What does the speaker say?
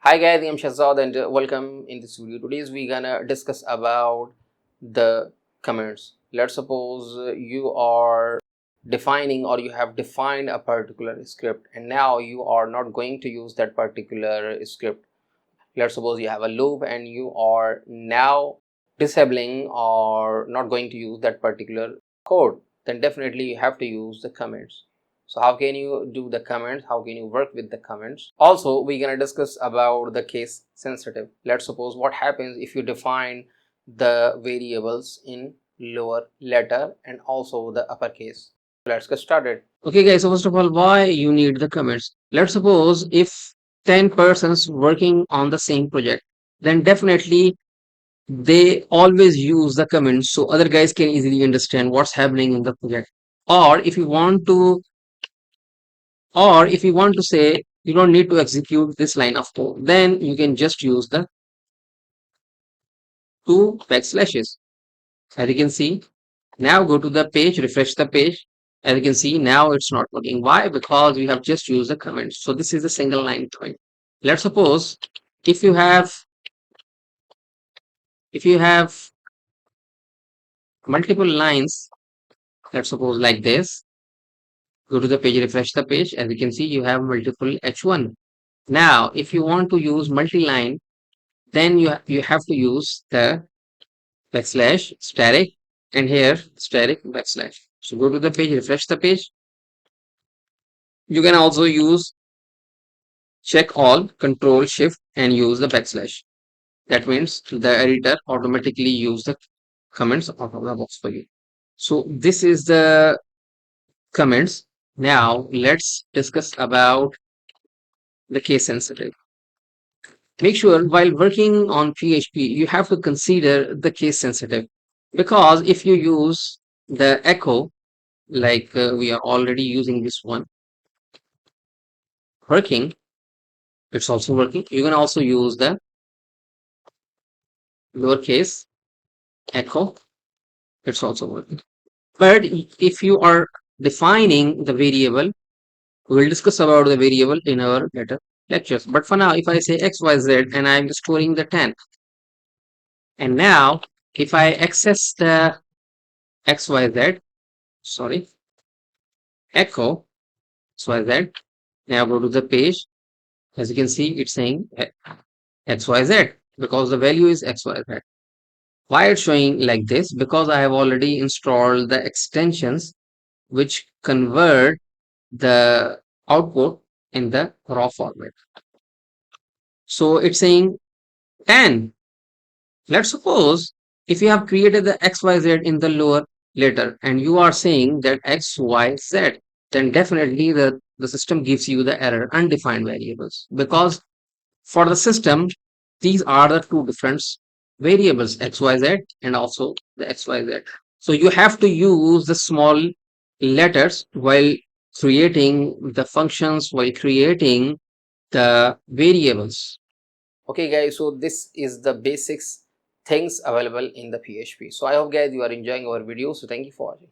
Hi guys, I'm Shahzad and welcome in this video. Today we're gonna discuss about the comments. Let's suppose you are defining or you have defined a particular script and now you are not going to use that particular script. Let's suppose you have a loop and you are now disabling or not going to use that particular code. Then definitely you have to use the comments. So how can you do the comments? How can you work with the comments? Also, we're gonna discuss about the case sensitive. Let's suppose what happens if you define the variables in lower letter and also the uppercase. Let's get started. Okay guys, so first of all, why you need the comments? Let's suppose if 10 persons working on the same project, then definitely they always use the comments so other guys can easily understand what's happening in the project. Or if you want to say you don't need to execute this line of code, then you can just use the two backslashes. As you can see, now go to the page, refresh the page. As you can see, now it's not working. Why? Because we have just used the comments. So this is a single line point. Let's suppose if you have multiple lines, let's suppose like this, go to the page, refresh the page. As you can see, you have multiple h1. Now, if you want to use multi-line, then you have to use the backslash static and here static backslash. So go to the page, refresh the page. You can also use check all, control shift and use the backslash. That means the editor automatically use the comments out of the box for you. So this is the comments. Now let's discuss about the case sensitive. Make sure while working on PHP, you have to consider the case sensitive, because if you use the echo, like we are already using this one, working, it's also working. You can also use the lowercase echo, it's also working. But if you are defining the variable, we'll discuss about the variable in our later lectures. But for now, if I say XYZ and I'm storing the 10, and now if I access the XYZ, sorry, echo XYZ, now go to the page. As you can see, it's saying XYZ because the value is XYZ. Why it's showing like this? Because I have already installed the extensions which convert the output in the raw format. So it's saying 10. Let's suppose if you have created the XYZ in the lower letter and you are saying that XYZ, then definitely the system gives you the error undefined variables, because for the system, these are the two different variables XYZ and also the XYZ. So you have to use the small letters while creating the functions, while creating the variables. Okay guys, so this is the basics things available in the PHP. So I hope guys you are enjoying our video. So thank you for watching.